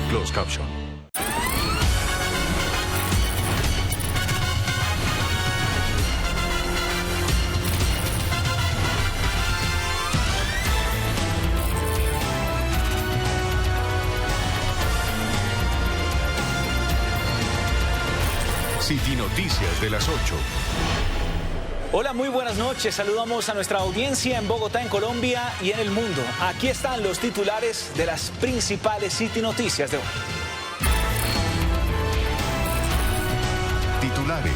Closed caption. City Noticias de las 8. Hola, muy buenas noches. Saludamos a nuestra audiencia en Bogotá, en Colombia y en el mundo. Aquí están los titulares de las principales City Noticias de hoy. Titulares.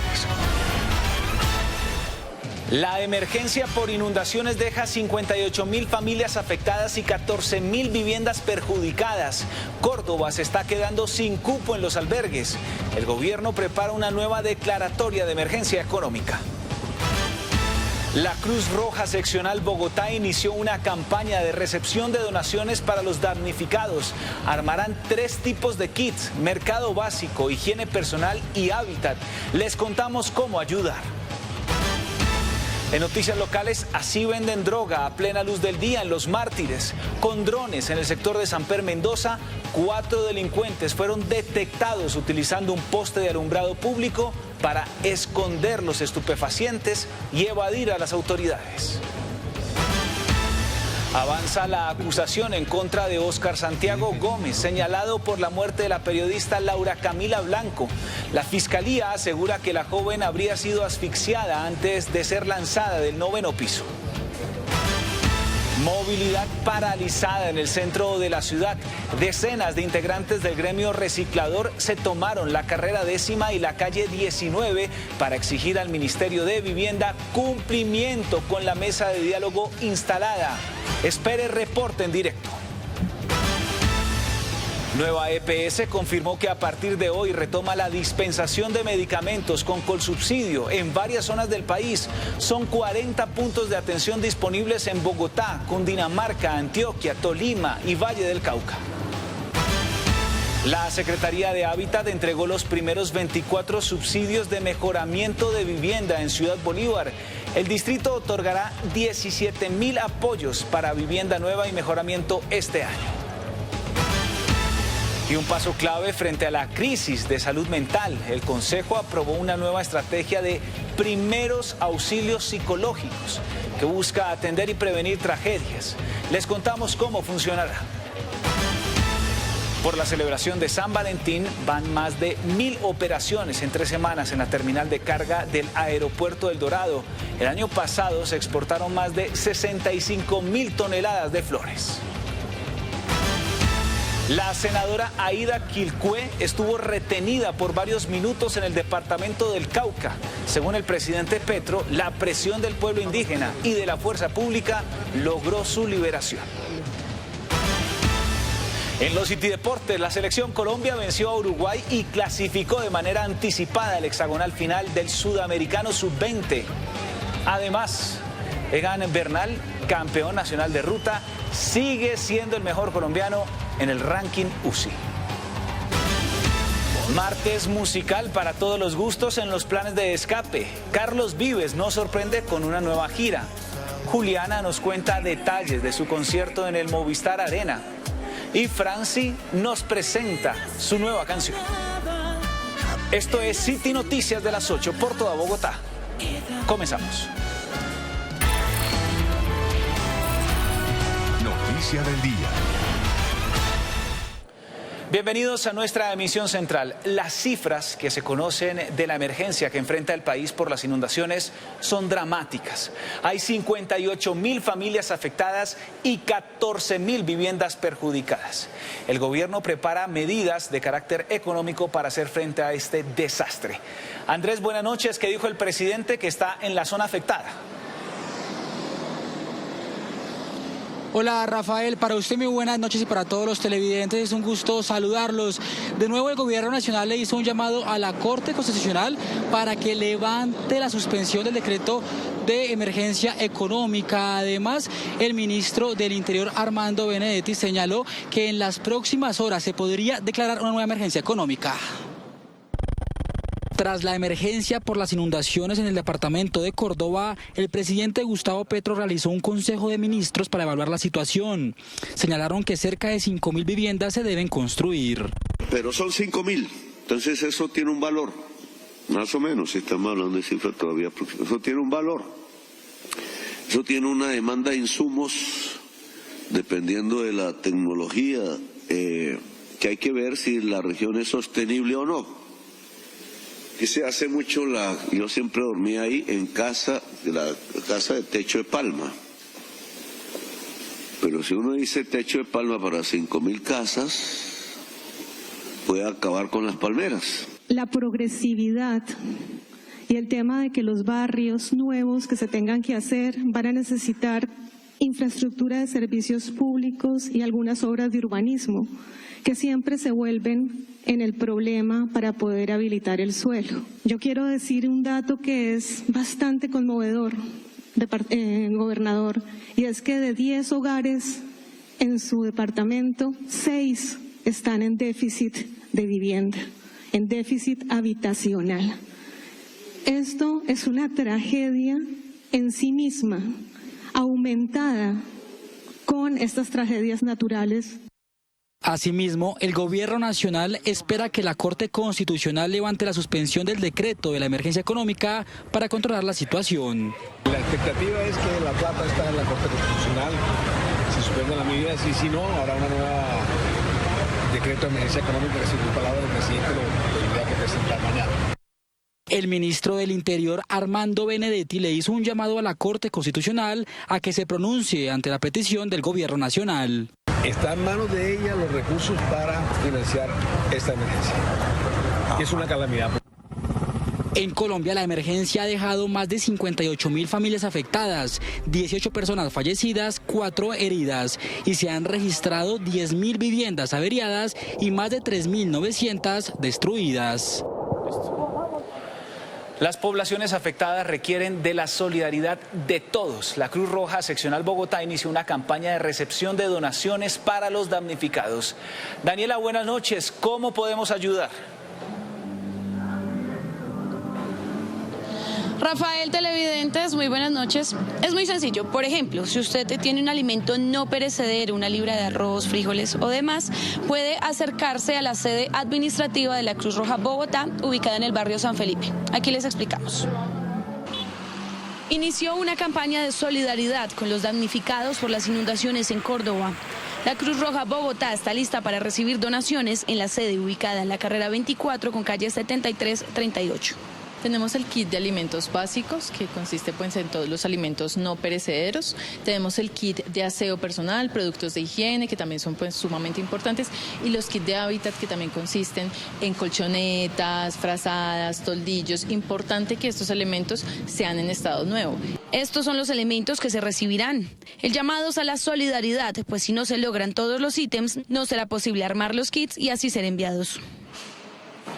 La emergencia por inundaciones deja 58.000 familias afectadas y 14.000 viviendas perjudicadas. Córdoba se está quedando sin cupo en los albergues. El gobierno prepara una nueva declaratoria de emergencia económica. La Cruz Roja Seccional Bogotá inició una campaña de recepción de donaciones para los damnificados. Armarán 3 tipos de kits: mercado básico, higiene personal y hábitat. Les contamos cómo ayudar. En noticias locales, así venden droga a plena luz del día en Los Mártires. Con drones en el sector de Samper Mendoza, 4 delincuentes fueron detectados utilizando un poste de alumbrado público para esconder los estupefacientes y evadir a las autoridades. Avanza la acusación en contra de Óscar Santiago Gómez, señalado por la muerte de la periodista Laura Camila Blanco. La fiscalía asegura que la joven habría sido asfixiada antes de ser lanzada del 9º piso. Movilidad paralizada en el centro de la ciudad. Decenas de integrantes del gremio reciclador se tomaron la carrera 10ª y la calle 19 para exigir al Ministerio de Vivienda cumplimiento con la mesa de diálogo instalada. Espere reporte en directo. Nueva EPS confirmó que a partir de hoy retoma la dispensación de medicamentos con Colsubsidio en varias zonas del país. Son 40 puntos de atención disponibles en Bogotá, Cundinamarca, Antioquia, Tolima y Valle del Cauca. La Secretaría de Hábitat entregó los primeros 24 subsidios de mejoramiento de vivienda en Ciudad Bolívar. El distrito otorgará 17.000 apoyos para vivienda nueva y mejoramiento este año. Y un paso clave frente a la crisis de salud mental. El Consejo aprobó una nueva estrategia de primeros auxilios psicológicos que busca atender y prevenir tragedias. Les contamos cómo funcionará. Por la celebración de San Valentín van más de 1.000 operaciones en 3 semanas en la terminal de carga del aeropuerto del Dorado. El año pasado se exportaron más de 65.000 toneladas de flores. La senadora Aida Quilcue estuvo retenida por varios minutos en el departamento del Cauca. Según el presidente Petro, la presión del pueblo indígena y de la fuerza pública logró su liberación. En los Citideportes, la selección Colombia venció a Uruguay y clasificó de manera anticipada al hexagonal final del Sudamericano Sub-20. Además, Egan Bernal, campeón nacional de ruta, sigue siendo el mejor colombiano en el ranking UCI. Martes musical para todos los gustos en los planes de escape. Carlos Vives nos sorprende con una nueva gira. Juliana nos cuenta detalles de su concierto en el Movistar Arena. Y Franci nos presenta su nueva canción. Esto es City Noticias de las 8 por toda Bogotá. Comenzamos. Noticia del día. Bienvenidos a nuestra emisión central. Las cifras que se conocen de la emergencia que enfrenta el país por las inundaciones son dramáticas. Hay 58.000 familias afectadas y 14.000 viviendas perjudicadas. El gobierno prepara medidas de carácter económico para hacer frente a este desastre. Andrés, buenas noches. ¿Qué dijo el presidente que está en la zona afectada? Hola Rafael, para usted muy buenas noches y para todos los televidentes, es un gusto saludarlos. De nuevo el gobierno nacional le hizo un llamado a la Corte Constitucional para que levante la suspensión del decreto de emergencia económica. Además, el ministro del Interior, Armando Benedetti, señaló que en las próximas horas se podría declarar una nueva emergencia económica. Tras la emergencia por las inundaciones en el departamento de Córdoba, el presidente Gustavo Petro realizó un consejo de ministros para evaluar la situación. Señalaron que cerca de 5.000 viviendas se deben construir. Pero son 5.000, entonces eso tiene un valor, más o menos, si estamos hablando de cifras todavía próximas, eso tiene un valor. Eso tiene una demanda de insumos, dependiendo de la tecnología, que hay que ver si la región es sostenible o no. Y se hace mucho yo siempre dormía ahí en la casa de techo de palma. Pero si uno dice techo de palma para 5.000 casas, puede acabar con las palmeras. La progresividad y el tema de que los barrios nuevos que se tengan que hacer van a necesitar infraestructura de servicios públicos y algunas obras de urbanismo, que siempre se vuelven en el problema para poder habilitar el suelo. Yo quiero decir un dato que es bastante conmovedor, gobernador, y es que de 10 hogares en su departamento, 6 están en déficit de vivienda, en déficit habitacional. Esto es una tragedia en sí misma, aumentada con estas tragedias naturales. Asimismo, el Gobierno Nacional espera que la Corte Constitucional levante la suspensión del decreto de la emergencia económica para controlar la situación. La expectativa es que la plata está en la Corte Constitucional, se suspenden las medidas y si no, habrá una nueva decreto de emergencia económica que, según palabras del presidente, lo tendría que presentar mañana. El ministro del Interior, Armando Benedetti, le hizo un llamado a la Corte Constitucional a que se pronuncie ante la petición del Gobierno Nacional. Está en manos de ella los recursos para financiar esta emergencia. Es una calamidad. En Colombia, la emergencia ha dejado más de 58.000 familias afectadas, 18 personas fallecidas, 4 heridas, y se han registrado 10.000 viviendas averiadas y más de 3.900 destruidas. Las poblaciones afectadas requieren de la solidaridad de todos. La Cruz Roja Seccional Bogotá inició una campaña de recepción de donaciones para los damnificados. Daniela, buenas noches. ¿Cómo podemos ayudar? Rafael, televidentes, muy buenas noches. Es muy sencillo. Por ejemplo, si usted tiene un alimento no perecedero, una libra de arroz, frijoles o demás, puede acercarse a la sede administrativa de la Cruz Roja Bogotá, ubicada en el barrio San Felipe. Aquí les explicamos. Inició una campaña de solidaridad con los damnificados por las inundaciones en Córdoba. La Cruz Roja Bogotá está lista para recibir donaciones en la sede ubicada en la carrera 24 con calle 7338. Tenemos el kit de alimentos básicos, que consiste pues en todos los alimentos no perecederos. Tenemos el kit de aseo personal, productos de higiene, que también son pues sumamente importantes, y los kits de hábitat, que también consisten en colchonetas, frazadas, toldillos. Importante que estos elementos sean en estado nuevo. Estos son los elementos que se recibirán. El llamado es a la solidaridad, pues si no se logran todos los ítems, no será posible armar los kits y así ser enviados.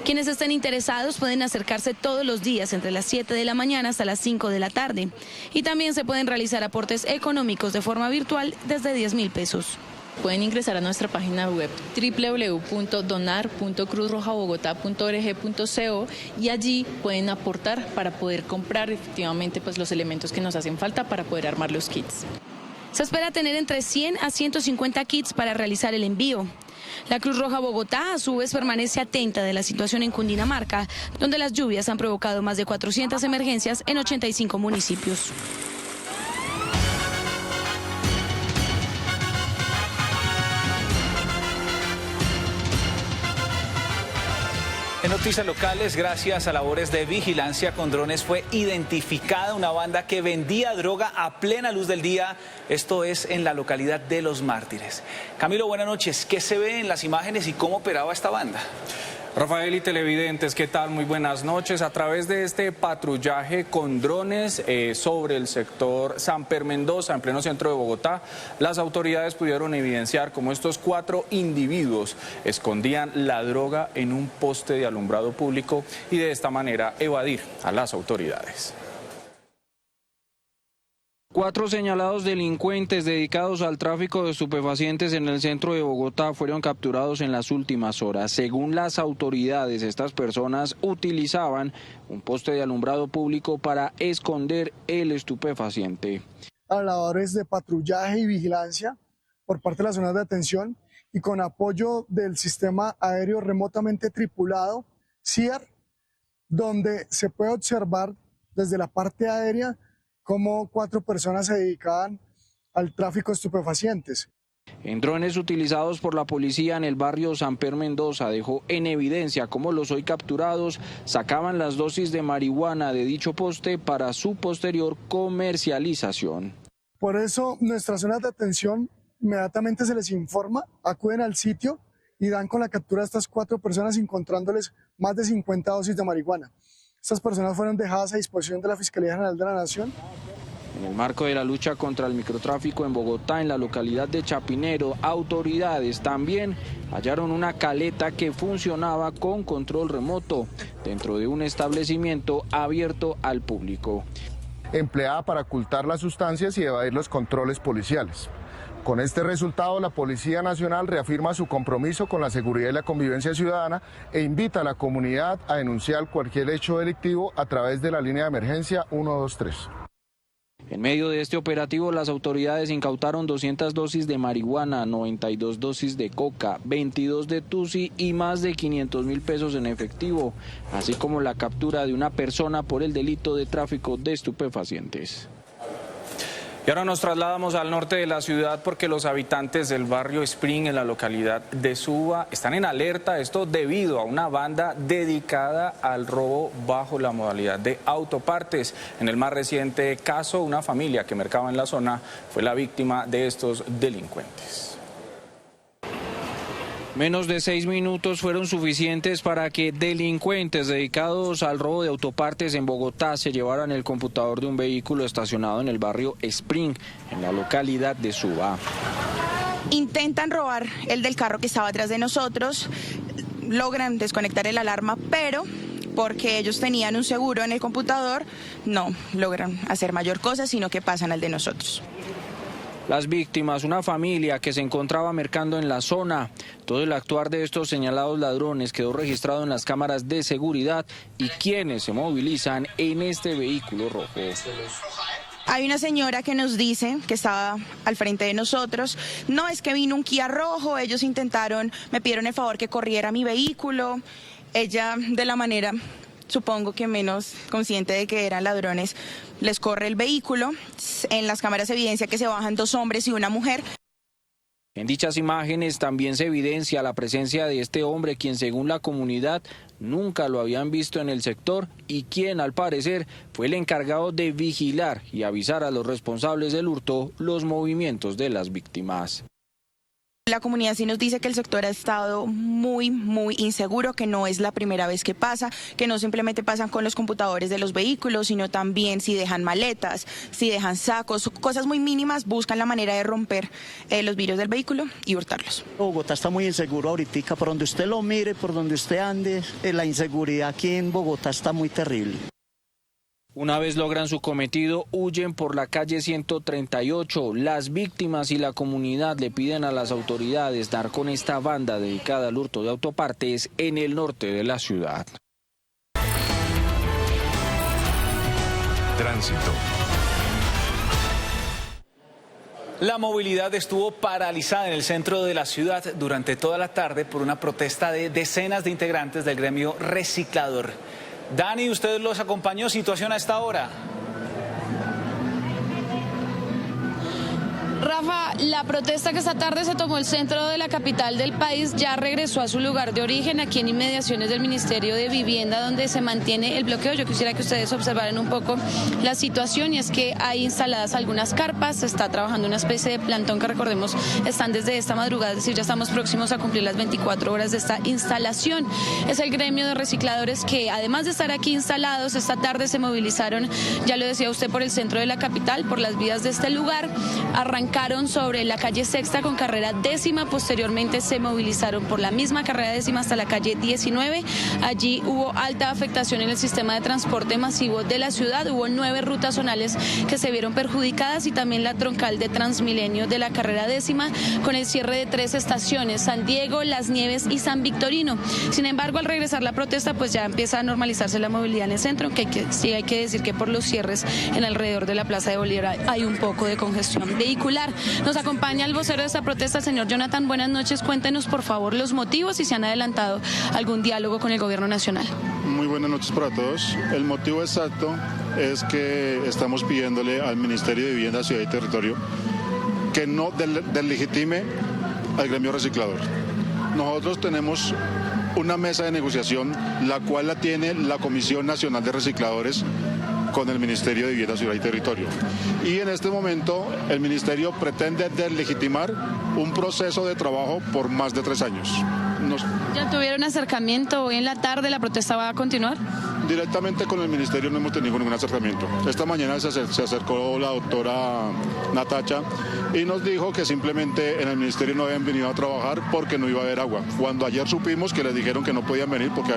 Quienes estén interesados pueden acercarse todos los días entre las 7 de la mañana hasta las 5 de la tarde. Y también se pueden realizar aportes económicos de forma virtual desde 10.000 pesos. Pueden ingresar a nuestra página web www.donar.cruzrojabogotá.org.co y allí pueden aportar para poder comprar efectivamente pues los elementos que nos hacen falta para poder armar los kits. Se espera tener entre 100 a 150 kits para realizar el envío. La Cruz Roja Bogotá, a su vez, permanece atenta de la situación en Cundinamarca, donde las lluvias han provocado más de 400 emergencias en 85 municipios. En noticias locales, gracias a labores de vigilancia con drones, fue identificada una banda que vendía droga a plena luz del día. Esto es en la localidad de Los Mártires. Camilo, buenas noches. ¿Qué se ve en las imágenes y cómo operaba esta banda? Rafael y televidentes, ¿qué tal? Muy buenas noches. A través de este patrullaje con drones sobre el sector Samper Mendoza, en pleno centro de Bogotá, las autoridades pudieron evidenciar cómo estos 4 individuos escondían la droga en un poste de alumbrado público y de esta manera evadir a las autoridades. 4 señalados delincuentes dedicados al tráfico de estupefacientes en el centro de Bogotá fueron capturados en las últimas horas. Según las autoridades, estas personas utilizaban un poste de alumbrado público para esconder el estupefaciente. Labores de patrullaje y vigilancia por parte de las zonas de atención y con apoyo del sistema aéreo remotamente tripulado, SIAR, donde se puede observar desde la parte aérea cómo 4 personas se dedicaban al tráfico de estupefacientes. En drones utilizados por la policía en el barrio Samper Mendoza dejó en evidencia cómo los hoy capturados sacaban las dosis de marihuana de dicho poste para su posterior comercialización. Por eso nuestras zonas de atención inmediatamente se les informa, acuden al sitio y dan con la captura de estas 4 personas encontrándoles más de 50 dosis de marihuana. Estas personas fueron dejadas a disposición de la Fiscalía General de la Nación. En el marco de la lucha contra el microtráfico en Bogotá, en la localidad de Chapinero, autoridades también hallaron una caleta que funcionaba con control remoto dentro de un establecimiento abierto al público. Empleada para ocultar las sustancias y evadir los controles policiales. Con este resultado, la Policía Nacional reafirma su compromiso con la seguridad y la convivencia ciudadana e invita a la comunidad a denunciar cualquier hecho delictivo a través de la línea de emergencia 123. En medio de este operativo, las autoridades incautaron 200 dosis de marihuana, 92 dosis de coca, 22 de tusi y más de 500.000 pesos en efectivo, así como la captura de una persona por el delito de tráfico de estupefacientes. Y ahora nos trasladamos al norte de la ciudad porque los habitantes del barrio Spring en la localidad de Suba están en alerta, esto debido a una banda dedicada al robo bajo la modalidad de autopartes. En el más reciente caso, una familia que mercaba en la zona fue la víctima de estos delincuentes. Menos de 6 minutos fueron suficientes para que delincuentes dedicados al robo de autopartes en Bogotá se llevaran el computador de un vehículo estacionado en el barrio Spring, en la localidad de Suba. Intentan robar el del carro que estaba atrás de nosotros, logran desconectar el alarma, pero porque ellos tenían un seguro en el computador, no logran hacer mayor cosa, sino que pasan al de nosotros. Las víctimas, una familia que se encontraba mercando en la zona. Todo el actuar de estos señalados ladrones quedó registrado en las cámaras de seguridad y quienes se movilizan en este vehículo rojo. Hay una señora que nos dice que estaba al frente de nosotros, no, es que vino un Kia rojo, ellos me pidieron el favor que corriera mi vehículo. Ella, de la manera, supongo que menos consciente de que eran ladrones, les corre el vehículo. En las cámaras se evidencia que se bajan 2 hombres y una mujer. En dichas imágenes también se evidencia la presencia de este hombre, quien según la comunidad nunca lo habían visto en el sector y quien al parecer fue el encargado de vigilar y avisar a los responsables del hurto los movimientos de las víctimas. La comunidad sí nos dice que el sector ha estado muy inseguro, que no es la primera vez que pasa, que no simplemente pasan con los computadores de los vehículos, sino también si dejan maletas, si dejan sacos, cosas muy mínimas, buscan la manera de romper los vidrios del vehículo y hurtarlos. Bogotá está muy inseguro ahorita, por donde usted lo mire, por donde usted ande, la inseguridad aquí en Bogotá está muy terrible. Una vez logran su cometido, huyen por la calle 138. Las víctimas y la comunidad le piden a las autoridades dar con esta banda dedicada al hurto de autopartes en el norte de la ciudad. Tránsito. La movilidad estuvo paralizada en el centro de la ciudad durante toda la tarde por una protesta de decenas de integrantes del gremio reciclador. Dani, usted los acompañó. ¿Situación a esta hora? Rafa, la protesta que esta tarde se tomó el centro de la capital del país ya regresó a su lugar de origen, aquí en inmediaciones del Ministerio de Vivienda, donde se mantiene el bloqueo. Yo quisiera que ustedes observaran un poco la situación, y es que hay instaladas algunas carpas, se está trabajando una especie de plantón que, recordemos, están desde esta madrugada, es decir, ya estamos próximos a cumplir las 24 horas de esta instalación. Es el gremio de recicladores que, además de estar aquí instalados, esta tarde se movilizaron, ya lo decía usted, por el centro de la capital, por las vías de este lugar, arrancaron movilizaron sobre la calle Sexta con carrera 10ª, posteriormente se movilizaron por la misma carrera 10ª hasta la calle 19. Allí hubo alta afectación en el sistema de transporte masivo de la ciudad, hubo 9 rutas zonales que se vieron perjudicadas y también la troncal de Transmilenio de la carrera 10ª con el cierre de 3 estaciones, San Diego, Las Nieves y San Victorino. Sin embargo, al regresar la protesta, pues ya empieza a normalizarse la movilidad en el centro, aunque sí hay que decir que por los cierres en alrededor de la Plaza de Bolívar hay un poco de congestión vehicular. Nos acompaña el vocero de esta protesta, el señor Jonathan. Buenas noches, cuéntenos por favor los motivos y si han adelantado algún diálogo con el gobierno nacional. Muy buenas noches para todos. El motivo exacto es que estamos pidiéndole al Ministerio de Vivienda, Ciudad y Territorio que no deslegitime al gremio reciclador. Nosotros tenemos una mesa de negociación, la cual la tiene la Comisión Nacional de Recicladores con el Ministerio de Vivienda, Ciudad y Territorio. Y en este momento el Ministerio pretende deslegitimar un proceso de trabajo por más de 3 años. ¿Ya tuvieron acercamiento? ¿Hoy en la tarde la protesta va a continuar? Directamente con el Ministerio no hemos tenido ningún acercamiento. Esta mañana se acercó la doctora Natacha y nos dijo que simplemente en el Ministerio no habían venido a trabajar porque no iba a haber agua. Cuando ayer supimos que les dijeron que no podían venir porque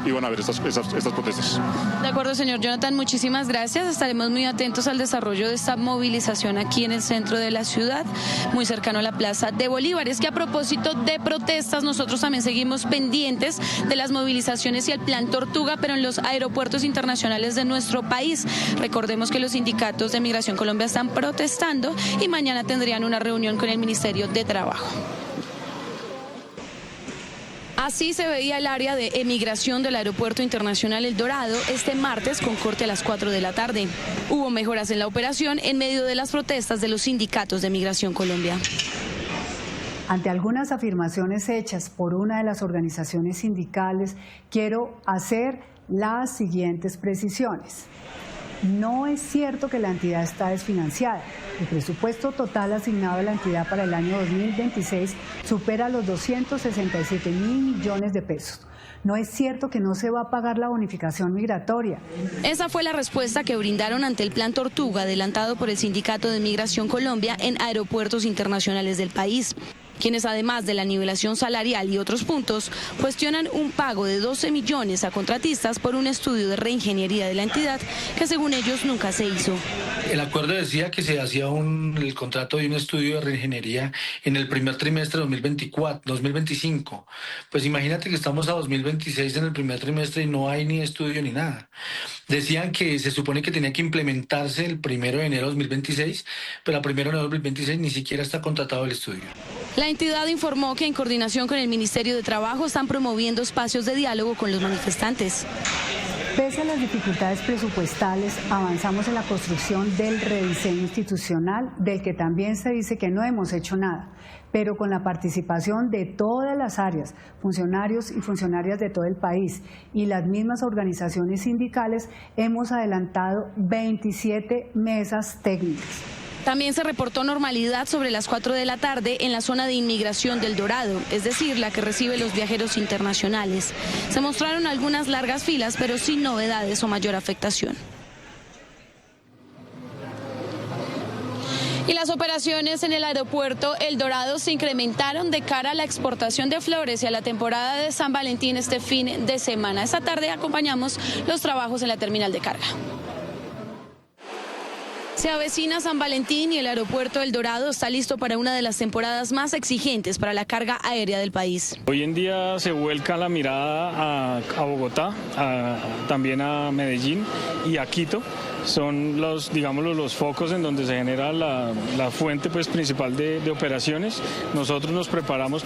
iban a haber estas protestas. De acuerdo, señor Jonathan, muchísimas gracias. Estaremos muy atentos al desarrollo de esta movilización aquí en el centro de la ciudad, muy cercano a la Plaza de Bolívar. Es que a propósito de protestas, nosotros también seguimos pendientes de las movilizaciones y el Plan Tortuga, pero en los aeropuertos internacionales de nuestro país. Recordemos que los sindicatos de Migración Colombia están protestando y mañana tendrían una reunión con el Ministerio de Trabajo. Así se veía el área de emigración del Aeropuerto Internacional El Dorado este martes con corte a las 4 de la tarde. Hubo mejoras en la operación en medio de las protestas de los sindicatos de Migración Colombia. Ante algunas afirmaciones hechas por una de las organizaciones sindicales, quiero hacer las siguientes precisiones. No es cierto que la entidad está desfinanciada. El presupuesto total asignado a la entidad para el año 2026 supera los 267.000 millones de pesos. No es cierto que no se va a pagar la bonificación migratoria. Esa fue la respuesta que brindaron ante el Plan Tortuga adelantado por el Sindicato de Migración Colombia en aeropuertos internacionales del país, quienes además de la nivelación salarial y otros puntos, cuestionan un pago de 12 millones a contratistas por un estudio de reingeniería de la entidad que según ellos nunca se hizo. El acuerdo decía que se hacía el contrato de un estudio de reingeniería en el primer trimestre de 2025. Pues imagínate que estamos a 2026 en el primer trimestre y no hay ni estudio ni nada. Decían que se supone que tenía que implementarse el 1 de enero de 2026, pero el 1 de enero de 2026 ni siquiera está contratado el estudio. La entidad informó que en coordinación con el Ministerio de Trabajo están promoviendo espacios de diálogo con los manifestantes. Pese a las dificultades presupuestales, avanzamos en la construcción del rediseño institucional, del que también se dice que no hemos hecho nada, pero con la participación de todas las áreas, funcionarios y funcionarias de todo el país y las mismas organizaciones sindicales, hemos adelantado 27 mesas técnicas. También se reportó normalidad sobre las 4 de la tarde en la zona de inmigración del Dorado, es decir, la que recibe los viajeros internacionales. Se mostraron algunas largas filas, pero sin novedades o mayor afectación. Y las operaciones en el aeropuerto El Dorado se incrementaron de cara a la exportación de flores y a la temporada de San Valentín este fin de semana. Esta tarde acompañamos los trabajos en la terminal de carga. Se avecina San Valentín y el aeropuerto El Dorado está listo para una de las temporadas más exigentes para la carga aérea del país. Hoy en día se vuelca la mirada a Bogotá, también a Medellín y a Quito. Son los focos en donde se genera la fuente principal de operaciones. Nosotros nos preparamos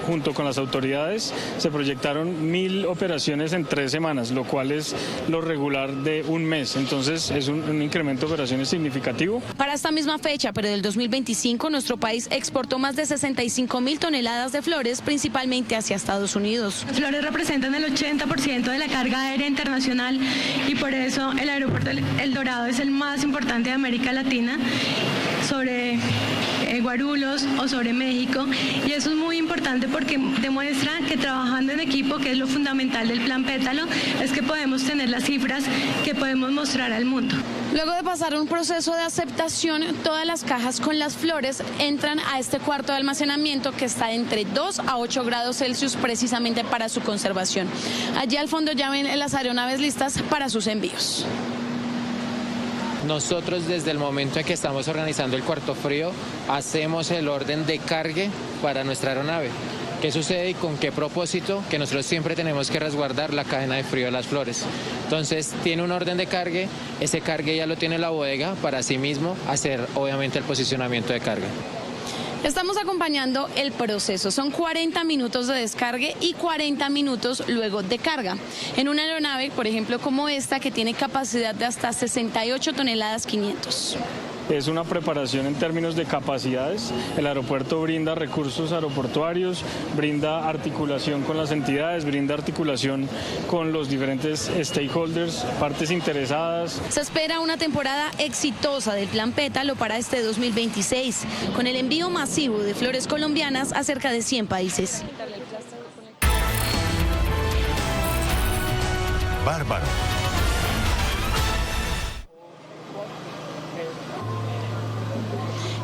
junto con las autoridades, se proyectaron 1.000 operaciones en 3 semanas, lo cual es lo regular de un mes. Entonces es un incremento de operaciones significativo. Para esta misma fecha, pero del 2025, nuestro país exportó más de 65.000 toneladas de flores, principalmente hacia Estados Unidos. Las flores representan el 80% de la carga aérea internacional y por eso el aeropuerto El Dorado es el más importante de América Latina. Sobre Guarulhos o sobre México, y eso es muy importante porque demuestra que trabajando en equipo, que es lo fundamental del Plan Pétalo, es que podemos tener las cifras que podemos mostrar al mundo. Luego de pasar un proceso de aceptación, todas las cajas con las flores entran a este cuarto de almacenamiento que está entre 2 a 8 grados Celsius precisamente para su conservación. Allí al fondo ya ven las aeronaves listas para sus envíos. Nosotros desde el momento en que estamos organizando el cuarto frío, hacemos el orden de cargue para nuestra aeronave. ¿Qué sucede y con qué propósito? Que nosotros siempre tenemos que resguardar la cadena de frío de las flores. Entonces tiene un orden de cargue, ese cargue ya lo tiene la bodega para sí mismo hacer obviamente el posicionamiento de carga. Estamos acompañando el proceso, son 40 minutos de descargue y 40 minutos luego de carga. En una aeronave, por ejemplo, como esta, que tiene capacidad de hasta 68 toneladas 500. Es una preparación en términos de capacidades. El aeropuerto brinda recursos aeroportuarios, brinda articulación con las entidades, brinda articulación con los diferentes stakeholders, partes interesadas. Se espera una temporada exitosa del Plan Pétalo para este 2026, con el envío masivo de flores colombianas a cerca de 100 países. Bárbaro.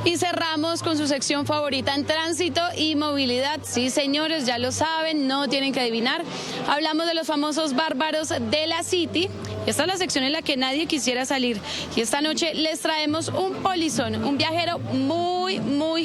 Y cerramos con su sección favorita en tránsito y movilidad. Sí, señores, ya lo saben, no tienen que adivinar. Hablamos de los famosos bárbaros de la City. Esta es la sección en la que nadie quisiera salir. Y esta noche les traemos un polizón, un viajero muy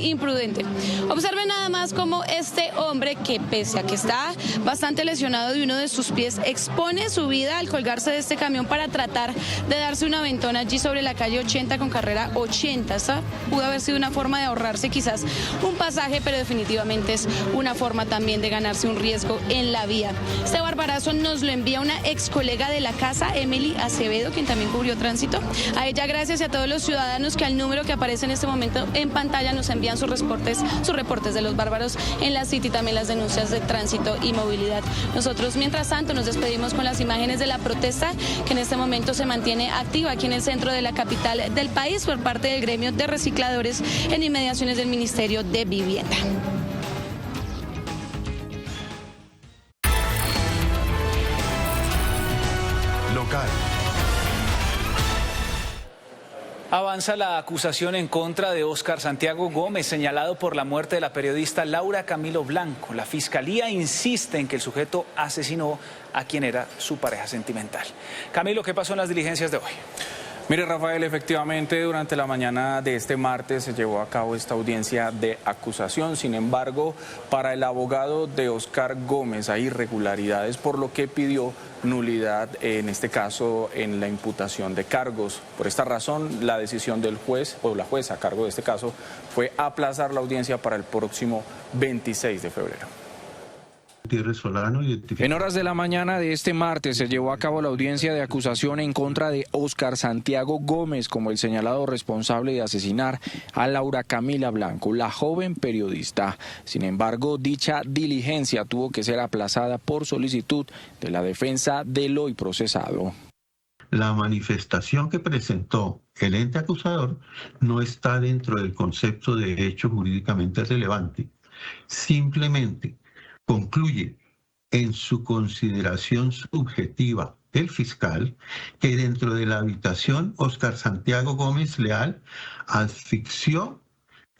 imprudente. Observen nada más cómo este hombre, que pese a que está bastante lesionado de uno de sus pies, expone su vida al colgarse de este camión para tratar de darse una aventona allí sobre la calle 80 con carrera 80. Esta pudo haber sido una forma de ahorrarse quizás un pasaje, pero definitivamente es una forma también de ganarse un riesgo en la vía. Este barbarazo nos lo envía una ex colega de la casa, Emily Acevedo, quien también cubrió tránsito. A ella gracias, y a todos los ciudadanos que al número que aparece en este momento en pantalla nos envían sus reportes de los bárbaros en la City, también las denuncias de tránsito y movilidad. Nosotros, mientras tanto, nos despedimos con las imágenes de la protesta que en este momento se mantiene activa aquí en el centro de la capital del país por parte del gremio de recicladores en inmediaciones del Ministerio de Vivienda. Local. Avanza la acusación en contra de Óscar Santiago Gómez, señalado por la muerte de la periodista Laura Camilo Blanco. La fiscalía insiste en que el sujeto asesinó a quien era su pareja sentimental. Camilo, ¿qué pasó en las diligencias de hoy? Mire, Rafael, efectivamente durante la mañana de este martes se llevó a cabo esta audiencia de acusación. Sin embargo, para el abogado de Óscar Gómez hay irregularidades, por lo que pidió nulidad, en este caso, en la imputación de cargos. Por esta razón, la decisión del juez o la jueza a cargo de este caso fue aplazar la audiencia para el próximo 26 de febrero. En horas de la mañana de este martes se llevó a cabo la audiencia de acusación en contra de Óscar Santiago Gómez como el señalado responsable de asesinar a Laura Camila Blanco, la joven periodista. Sin embargo, dicha diligencia tuvo que ser aplazada por solicitud de la defensa del hoy procesado. La manifestación que presentó el ente acusador no está dentro del concepto de hecho jurídicamente relevante. Simplemente concluye en su consideración subjetiva el fiscal que dentro de la habitación Óscar Santiago Gómez Leal asfixió,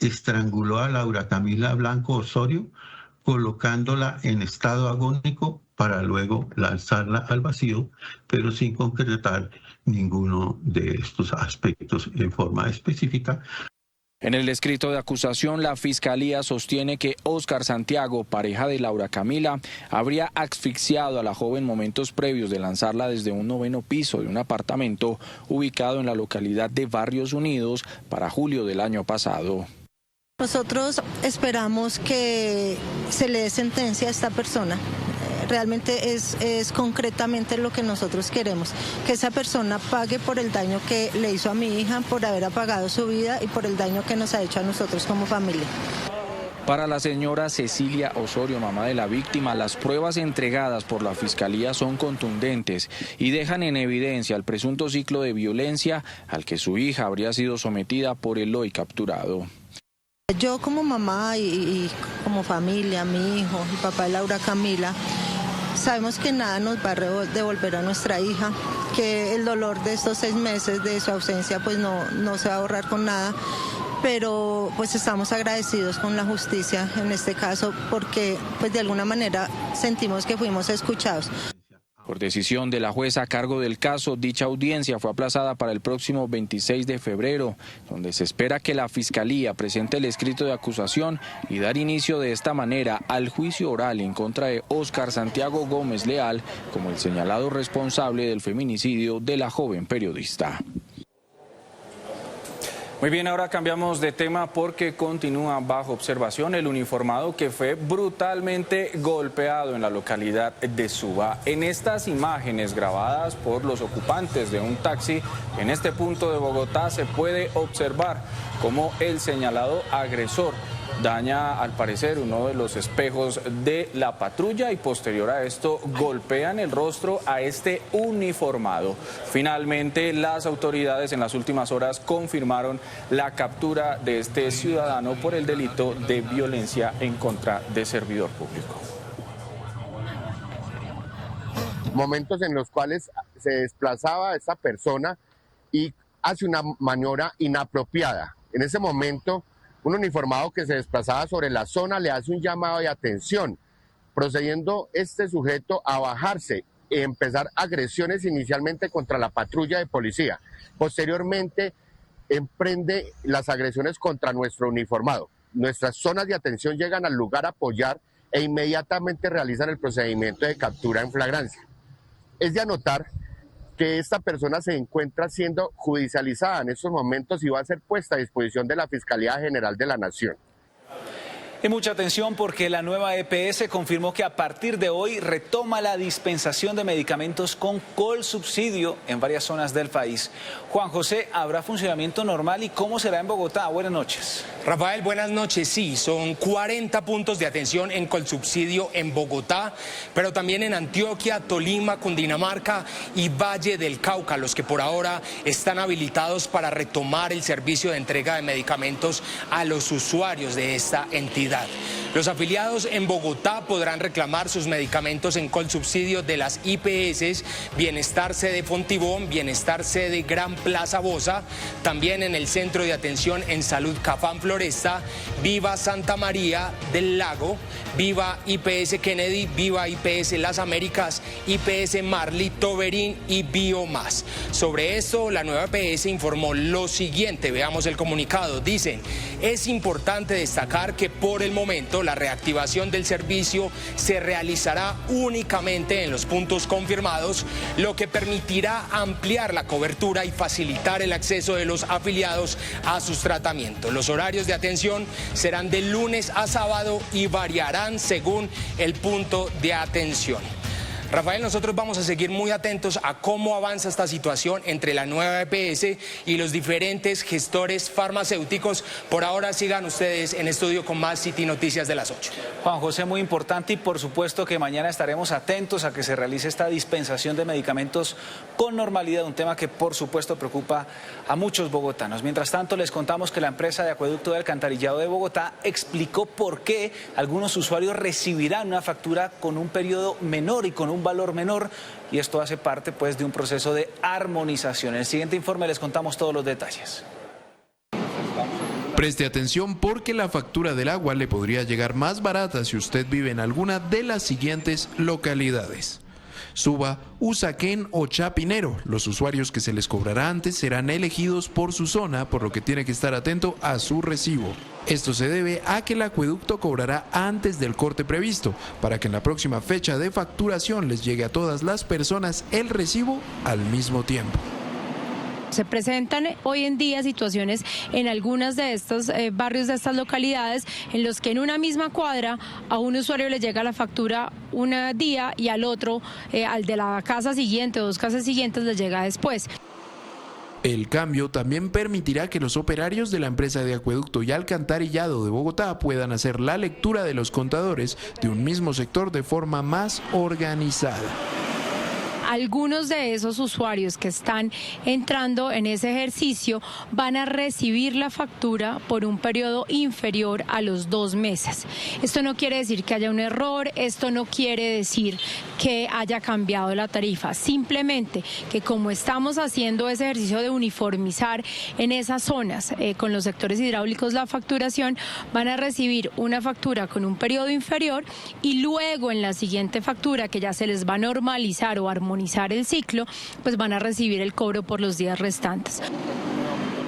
estranguló a Laura Camila Blanco Osorio, colocándola en estado agónico para luego lanzarla al vacío, pero sin concretar ninguno de estos aspectos en forma específica. En el escrito de acusación, la Fiscalía sostiene que Óscar Santiago, pareja de Laura Camila, habría asfixiado a la joven momentos previos de lanzarla desde un 9º piso de un apartamento ubicado en la localidad de Barrios Unidos para julio del año pasado. Nosotros esperamos que se le dé sentencia a esta persona. Realmente es concretamente lo que nosotros queremos, que esa persona pague por el daño que le hizo a mi hija, por haber apagado su vida y por el daño que nos ha hecho a nosotros como familia. Para la señora Cecilia Osorio, mamá de la víctima, las pruebas entregadas por la Fiscalía son contundentes y dejan en evidencia el presunto ciclo de violencia al que su hija habría sido sometida por el hoy capturado. yo como mamá y como familia, mi hijo, el papá de Laura Camila, sabemos que nada nos va a devolver a nuestra hija, que el dolor de estos 6 meses de su ausencia pues no se va a borrar con nada, pero pues estamos agradecidos con la justicia en este caso porque pues de alguna manera sentimos que fuimos escuchados. Por decisión de la jueza a cargo del caso, dicha audiencia fue aplazada para el próximo 26 de febrero, donde se espera que la Fiscalía presente el escrito de acusación y dar inicio de esta manera al juicio oral en contra de Óscar Santiago Gómez Leal como el señalado responsable del feminicidio de la joven periodista. Muy bien, ahora cambiamos de tema porque continúa bajo observación el uniformado que fue brutalmente golpeado en la localidad de Suba. En estas imágenes grabadas por los ocupantes de un taxi en este punto de Bogotá se puede observar cómo el señalado agresor daña al parecer uno de los espejos de la patrulla y posterior a esto golpean el rostro a este uniformado. Finalmente las autoridades en las últimas horas confirmaron la captura de este ciudadano por el delito de violencia en contra de servidor público. Momentos en los cuales se desplazaba esta persona y hace una maniobra inapropiada. En ese momento un uniformado que se desplazaba sobre la zona le hace un llamado de atención, procediendo este sujeto a bajarse y empezar agresiones inicialmente contra la patrulla de policía. Posteriormente emprende las agresiones contra nuestro uniformado. Nuestras zonas de atención llegan al lugar a apoyar e inmediatamente realizan el procedimiento de captura en flagrancia. Es de anotar que esta persona se encuentra siendo judicializada en estos momentos y va a ser puesta a disposición de la Fiscalía General de la Nación. Y mucha atención porque la nueva EPS confirmó que a partir de hoy retoma la dispensación de medicamentos con colsubsidio en varias zonas del país. Juan José, ¿habrá funcionamiento normal y cómo será en Bogotá? Buenas noches. Rafael, buenas noches. Sí, son 40 puntos de atención en colsubsidio en Bogotá, pero también en Antioquia, Tolima, Cundinamarca y Valle del Cauca, los que por ahora están habilitados para retomar el servicio de entrega de medicamentos a los usuarios de esta entidad. Los afiliados en Bogotá podrán reclamar sus medicamentos en colsubsidio de las IPS Bienestar Sede Fontibón, Bienestar Sede Gran Plaza Bosa, también en el Centro de Atención en Salud Cafán Floresta, Viva Santa María del Lago, Viva IPS Kennedy, Viva IPS Las Américas, IPS Marley, Toberín y Biomás. Sobre esto, la nueva EPS informó lo siguiente, veamos el comunicado. Dicen, es importante destacar que por el momento la reactivación del servicio se realizará únicamente en los puntos confirmados, lo que permitirá ampliar la cobertura y facilitar el acceso de los afiliados a sus tratamientos. Los horarios de atención serán de lunes a sábado y variarán según el punto de atención. Rafael, nosotros vamos a seguir muy atentos a cómo avanza esta situación entre la nueva EPS y los diferentes gestores farmacéuticos. Por ahora sigan ustedes en estudio con más City Noticias de las 8. Juan José, muy importante y por supuesto que mañana estaremos atentos a que se realice esta dispensación de medicamentos con normalidad, un tema que por supuesto preocupa a muchos bogotanos. Mientras tanto, les contamos que la empresa de acueducto de alcantarillado de Bogotá explicó por qué algunos usuarios recibirán una factura con un periodo menor y con un valor menor, y esto hace parte pues de un proceso de armonización. En el siguiente informe les contamos todos los detalles. Preste atención porque la factura del agua le podría llegar más barata si usted vive en alguna de las siguientes localidades: Suba, Usaquén o Chapinero. Los usuarios que se les cobrará antes serán elegidos por su zona, por lo que tiene que estar atento a su recibo. Esto se debe a que el acueducto cobrará antes del corte previsto, para que en la próxima fecha de facturación les llegue a todas las personas el recibo al mismo tiempo. Se presentan hoy en día situaciones en algunos de estos barrios de estas localidades en los que en una misma cuadra a un usuario le llega la factura un día y al otro, al de la casa siguiente o 2 casas siguientes, le llega después. El cambio también permitirá que los operarios de la empresa de acueducto y alcantarillado de Bogotá puedan hacer la lectura de los contadores de un mismo sector de forma más organizada. algunos de esos usuarios que están entrando en ese ejercicio van a recibir la factura por un periodo inferior a los 2 meses. Esto no quiere decir que haya un error, esto no quiere decir que haya cambiado la tarifa, simplemente que como estamos haciendo ese ejercicio de uniformizar en esas zonas con los sectores hidráulicos la facturación, van a recibir una factura con un periodo inferior y luego en la siguiente factura, que ya se les va a normalizar o armonizar el ciclo, pues van a recibir el cobro por los días restantes.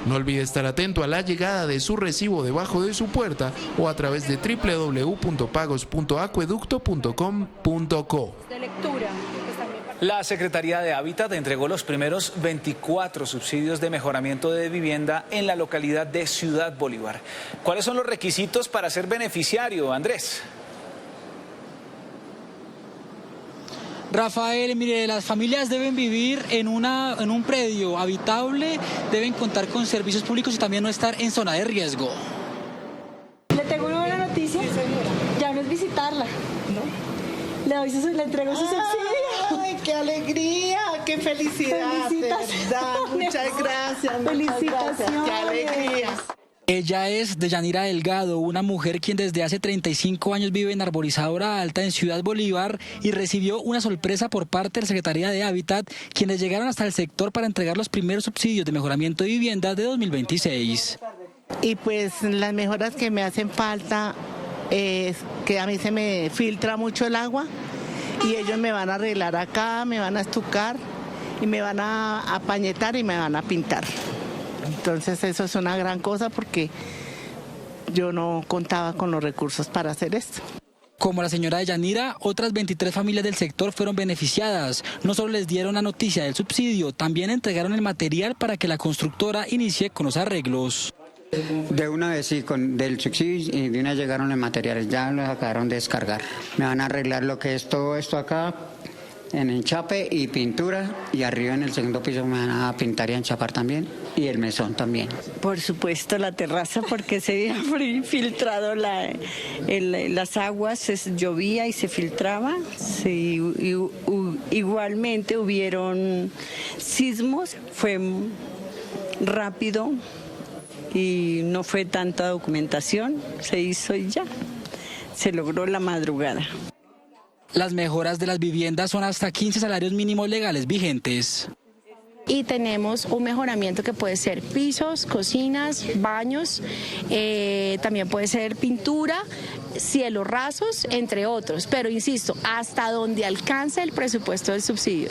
No olvide estar atento a la llegada de su recibo debajo de su puerta o a través de www.pagos.acueducto.com.co. La Secretaría de Hábitat entregó los primeros 24 subsidios de mejoramiento de vivienda en la localidad de Ciudad Bolívar. ¿Cuáles son los requisitos para ser beneficiario, Andrés? Rafael, mire, las familias deben vivir en un predio habitable, deben contar con servicios públicos y también no estar en zona de riesgo. Le tengo una buena noticia, ya no es visitarla, ¿no? Le entrego su subsidio. ¡Ay, qué alegría! ¡Qué felicidad! Muchas gracias. Felicitaciones. ¡Qué alegría! Ella es Deyanira Delgado, una mujer quien desde hace 35 años vive en Arborizadora Alta en Ciudad Bolívar y recibió una sorpresa por parte de la Secretaría de Hábitat, quienes llegaron hasta el sector para entregar los primeros subsidios de mejoramiento de vivienda de 2026. Y pues las mejoras que me hacen falta es que a mí se me filtra mucho el agua y ellos me van a arreglar acá, me van a estucar y me van a apañetar y me van a pintar. Entonces eso es una gran cosa porque yo no contaba con los recursos para hacer esto. Como la señora Deyanira, otras 23 familias del sector fueron beneficiadas. No solo les dieron la noticia del subsidio, también entregaron el material para que la constructora inicie con los arreglos. De una vez sí, del subsidio y de una llegaron los materiales, ya los acabaron de descargar. Me van a arreglar lo que es todo esto acá, en enchape y pintura, y arriba en el segundo piso me van a pintar y a enchapar también, y el mesón también. Por supuesto la terraza, porque se había filtrado las aguas, llovía y se filtraba. Sí, igualmente hubieron sismos, fue rápido y no fue tanta documentación, se hizo y ya, se logró la madrugada. Las mejoras de las viviendas son hasta 15 salarios mínimos legales vigentes. Y tenemos un mejoramiento que puede ser pisos, cocinas, baños, también puede ser pintura, cielos rasos, entre otros. Pero insisto, hasta donde alcance el presupuesto del subsidio.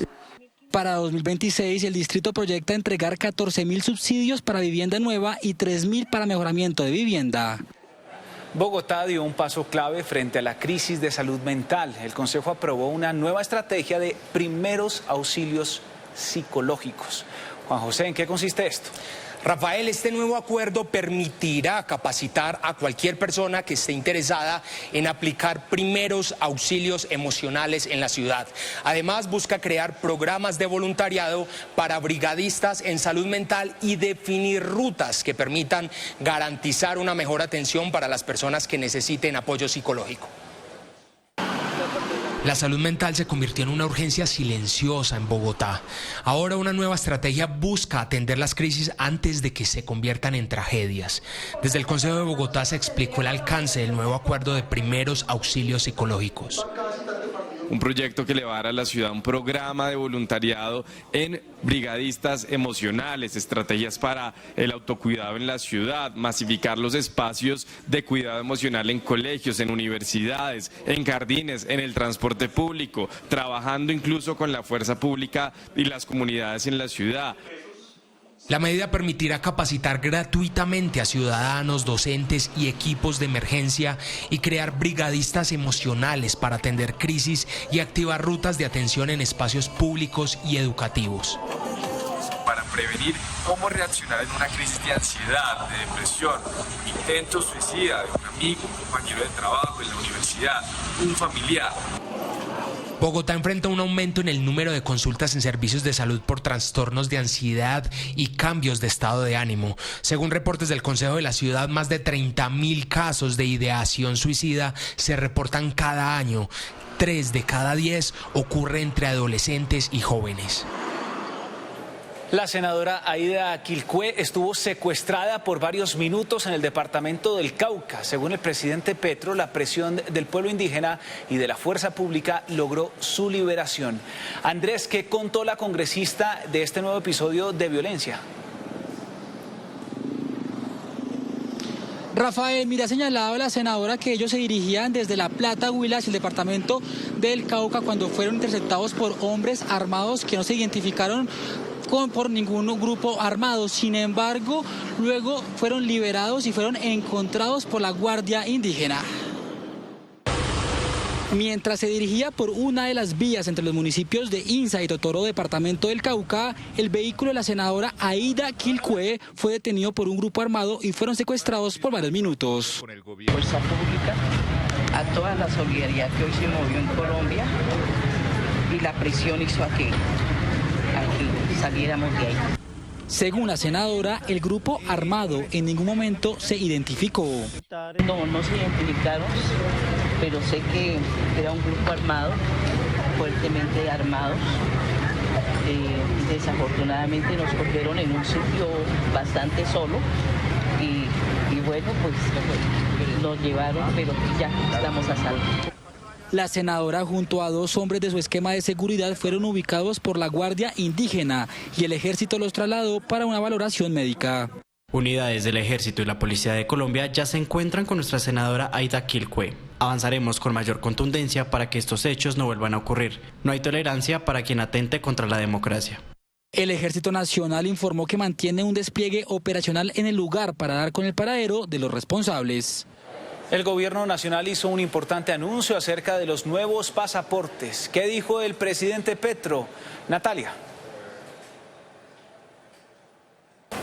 Para 2026, el distrito proyecta entregar 14.000 subsidios para vivienda nueva y 3.000 para mejoramiento de vivienda. Bogotá dio un paso clave frente a la crisis de salud mental. El Consejo aprobó una nueva estrategia de primeros auxilios psicológicos. Juan José, ¿en qué consiste esto? Rafael, este nuevo acuerdo permitirá capacitar a cualquier persona que esté interesada en aplicar primeros auxilios emocionales en la ciudad. Además, busca crear programas de voluntariado para brigadistas en salud mental y definir rutas que permitan garantizar una mejor atención para las personas que necesiten apoyo psicológico. La salud mental se convirtió en una urgencia silenciosa en Bogotá. Ahora una nueva estrategia busca atender las crisis antes de que se conviertan en tragedias. Desde el Consejo de Bogotá se explicó el alcance del nuevo acuerdo de primeros auxilios psicológicos. Un proyecto que le va a dar a la ciudad un programa de voluntariado en brigadistas emocionales, estrategias para el autocuidado en la ciudad, masificar los espacios de cuidado emocional en colegios, en universidades, en jardines, en el transporte público, trabajando incluso con la fuerza pública y las comunidades en la ciudad. La medida permitirá capacitar gratuitamente a ciudadanos, docentes y equipos de emergencia y crear brigadistas emocionales para atender crisis y activar rutas de atención en espacios públicos y educativos. Para prevenir cómo reaccionar en una crisis de ansiedad, de depresión, un intento suicida de un amigo, un compañero de trabajo en la universidad, un familiar. Bogotá enfrenta un aumento en el número de consultas en servicios de salud por trastornos de ansiedad y cambios de estado de ánimo. Según reportes del Consejo de la Ciudad, más de 30.000 casos de ideación suicida se reportan cada año. 3 de cada 10 ocurre entre adolescentes y jóvenes. La senadora Aida Quilcue estuvo secuestrada por varios minutos en el departamento del Cauca. Según el presidente Petro, la presión del pueblo indígena y de la fuerza pública logró su liberación. Andrés, ¿qué contó la congresista de este nuevo episodio de violencia? Rafael, mira, ha señalado la senadora que ellos se dirigían desde La Plata, Huila, hacia el departamento del Cauca cuando fueron interceptados por hombres armados que no se identificaron por ningún grupo armado. Sin embargo, luego fueron liberados y fueron encontrados por la Guardia Indígena. Mientras se dirigía por una de las vías entre los municipios de Insa y Totoro, departamento del Cauca, el vehículo de la senadora Aida Quilcue fue detenido por un grupo armado y fueron secuestrados por varios minutos. Fuerza pública, a toda la solidaridad que hoy se movió en Colombia, y la presión hizo a que saliéramos de ahí. Según la senadora, el grupo armado en ningún momento se identificó. No se identificaron, pero sé que era un grupo armado, fuertemente armados. Desafortunadamente nos cogieron en un sitio bastante solo y bueno, pues nos llevaron, pero ya estamos a salvo. La senadora junto a 2 hombres de su esquema de seguridad fueron ubicados por la Guardia Indígena y el ejército los trasladó para una valoración médica. Unidades del Ejército y la Policía de Colombia ya se encuentran con nuestra senadora Aida Quilcue. Avanzaremos con mayor contundencia para que estos hechos no vuelvan a ocurrir. No hay tolerancia para quien atente contra la democracia. El Ejército Nacional informó que mantiene un despliegue operacional en el lugar para dar con el paradero de los responsables. El gobierno nacional hizo un importante anuncio acerca de los nuevos pasaportes. ¿Qué dijo el presidente Petro? Natalia.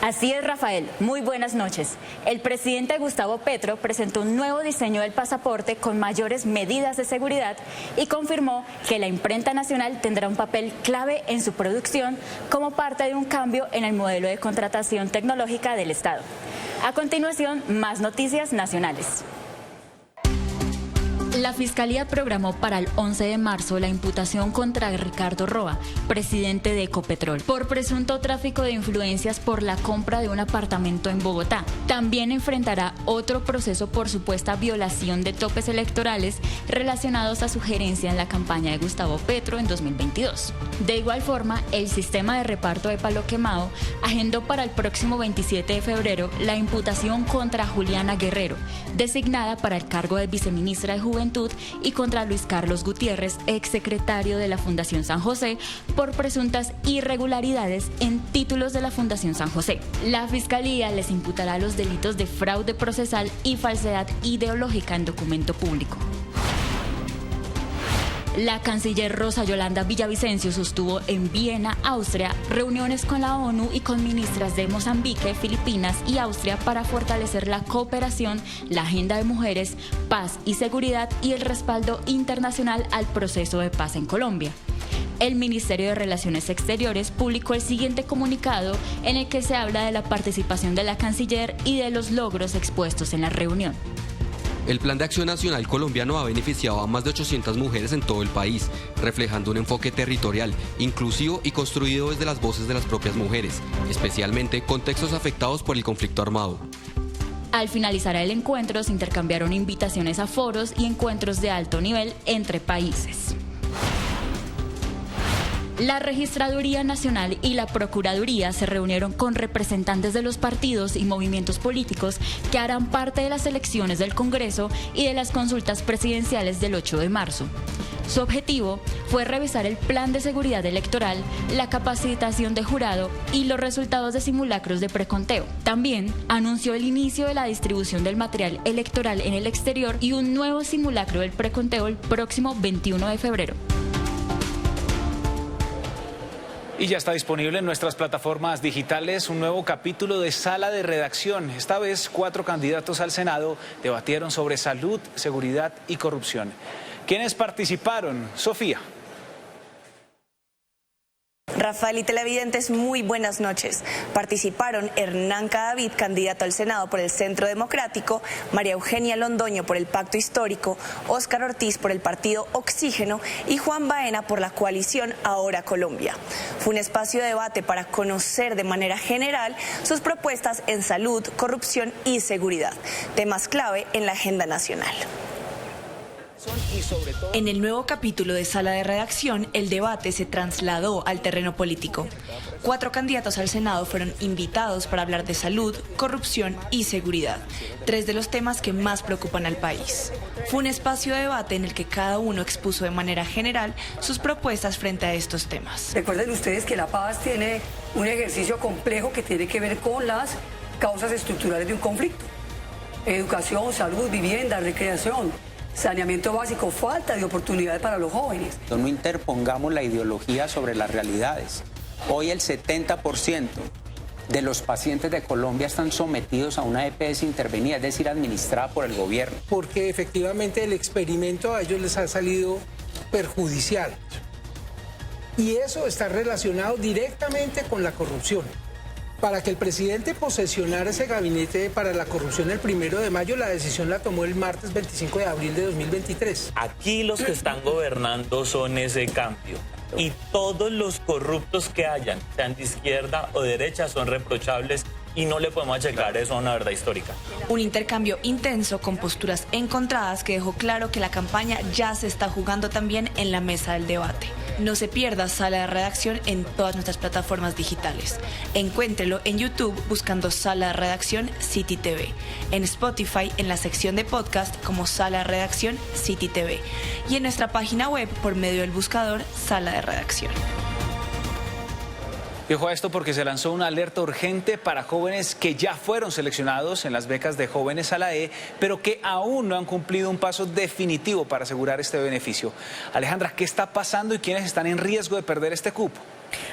Así es, Rafael. Muy buenas noches. El presidente Gustavo Petro presentó un nuevo diseño del pasaporte con mayores medidas de seguridad y confirmó que la imprenta nacional tendrá un papel clave en su producción como parte de un cambio en el modelo de contratación tecnológica del Estado. A continuación, más noticias nacionales. La Fiscalía programó para el 11 de marzo la imputación contra Ricardo Roa, presidente de Ecopetrol, por presunto tráfico de influencias por la compra de un apartamento en Bogotá. También enfrentará otro proceso por supuesta violación de topes electorales relacionados a su gerencia en la campaña de Gustavo Petro en 2022. De igual forma, el sistema de reparto de palo quemado agendó para el próximo 27 de febrero la imputación contra Juliana Guerrero, designada para el cargo de viceministra de Juventud, y contra Luis Carlos Gutiérrez, exsecretario de la Fundación San José, por presuntas irregularidades en títulos de la Fundación San José. La Fiscalía les imputará los delitos de fraude procesal y falsedad ideológica en documento público. La canciller Rosa Yolanda Villavicencio sostuvo en Viena, Austria, reuniones con la ONU y con ministras de Mozambique, Filipinas y Austria para fortalecer la cooperación, la agenda de mujeres, paz y seguridad y el respaldo internacional al proceso de paz en Colombia. El Ministerio de Relaciones Exteriores publicó el siguiente comunicado en el que se habla de la participación de la canciller y de los logros expuestos en la reunión. El Plan de Acción Nacional colombiano ha beneficiado a más de 800 mujeres en todo el país, reflejando un enfoque territorial, inclusivo y construido desde las voces de las propias mujeres, especialmente contextos afectados por el conflicto armado. Al finalizar el encuentro se intercambiaron invitaciones a foros y encuentros de alto nivel entre países. La Registraduría Nacional y la Procuraduría se reunieron con representantes de los partidos y movimientos políticos que harán parte de las elecciones del Congreso y de las consultas presidenciales del 8 de marzo. Su objetivo fue revisar el plan de seguridad electoral, la capacitación de jurado y los resultados de simulacros de preconteo. También anunció el inicio de la distribución del material electoral en el exterior y un nuevo simulacro del preconteo el próximo 21 de febrero. Y ya está disponible en nuestras plataformas digitales un nuevo capítulo de Sala de Redacción. Esta vez 4 candidatos al Senado debatieron sobre salud, seguridad y corrupción. ¿Quiénes participaron? Sofía. Rafael y televidentes, muy buenas noches. Participaron Hernán Cadavid, candidato al Senado por el Centro Democrático, María Eugenia Londoño por el Pacto Histórico, Óscar Ortiz por el partido Oxígeno y Juan Baena por la coalición Ahora Colombia. Fue un espacio de debate para conocer de manera general sus propuestas en salud, corrupción y seguridad, temas clave en la agenda nacional. En el nuevo capítulo de Sala de Redacción, el debate se trasladó al terreno político. 4 candidatos al Senado fueron invitados para hablar de salud, corrupción y seguridad, 3 de los temas que más preocupan al país. Fue un espacio de debate en el que cada uno expuso de manera general sus propuestas frente a estos temas. Recuerden ustedes que la paz tiene un ejercicio complejo que tiene que ver con las causas estructurales de un conflicto. Educación, salud, vivienda, recreación. Saneamiento básico, falta de oportunidades para los jóvenes. No interpongamos la ideología sobre las realidades. Hoy el 70% de los pacientes de Colombia están sometidos a una EPS intervenida, es decir, administrada por el gobierno. Porque efectivamente el experimento a ellos les ha salido perjudicial. Y eso está relacionado directamente con la corrupción. Para que el presidente posesionara ese gabinete para la corrupción el 1 de mayo, la decisión la tomó el martes 25 de abril de 2023. Aquí los que están gobernando son ese cambio. Y todos los corruptos que hayan, sean de izquierda o derecha, son reprochables y no le podemos achacar eso a una verdad histórica. Un intercambio intenso con posturas encontradas que dejó claro que la campaña ya se está jugando también en la mesa del debate. No se pierda Sala de Redacción en todas nuestras plataformas digitales. Encuéntrelo en YouTube buscando Sala de Redacción City TV, en Spotify en la sección de podcast como Sala de Redacción City TV y en nuestra página web por medio del buscador Sala de Redacción. Y ojo a esto porque se lanzó una alerta urgente para jóvenes que ya fueron seleccionados en las becas de Jóvenes a la E, pero que aún no han cumplido un paso definitivo para asegurar este beneficio. Alejandra, ¿qué está pasando y quiénes están en riesgo de perder este cupo?